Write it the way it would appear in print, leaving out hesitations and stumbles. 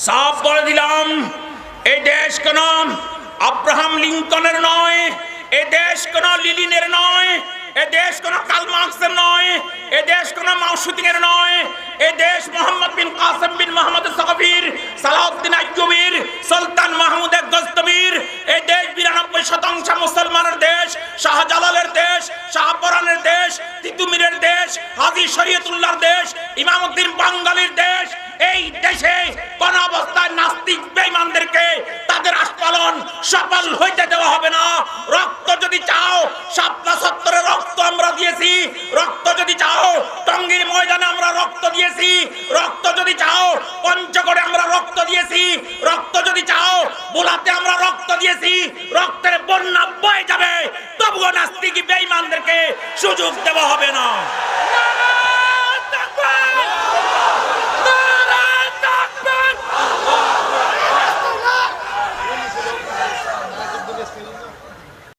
সাফ বলে দিলাম, এই দেশ কোন আব্রাহাম লিঙ্কনের নয়, এ দেশ কোন লিলিনের নয়, এ দেশ কোন কার্ল মার্কসের নয়, এ দেশ কোন মাও সুদিনের নয়, এ দেশ মোহাম্মদ বিন কাসেম বিন মোহাম্মদ সাকাফির, সালাউদ্দিন আইয়ুবীর, সুলতান মাহমুদ গজনবীর, এ দেশ 92% মুসলমানের দেশ, শাহজালালের দেশ, শাহপরানের দেশ, তিতুমিরের দেশ, হাজী শরীয়তুল্লাহর দেশ, ইমামউদ্দিন বাঙ্গালীর দেশ। এই দেশে কোন অবস্থায় নাস্তিক বেঈমানদেরকে তাদের আস্ফালন সফল হইতে দেওয়া হবে না। রক্ত যদি চাও, শাপলা চত্বরে রক্ত আমরা দিয়েছি, রক্ত যদি চাও টঙ্গীর ময়দানে আমরা রক্ত দিয়েছি, রক্ত যদি চাও পঞ্চগড়ে আমরা রক্ত দিয়েছি, রক্ত যদি চাও বোলাতে আমরা রক্ত দিয়েছি, রক্তের বন্যা বয়ে যাবে, তবুও নাস্তিক বেঈমানদেরকে সুযোগ দেওয়া হবে না।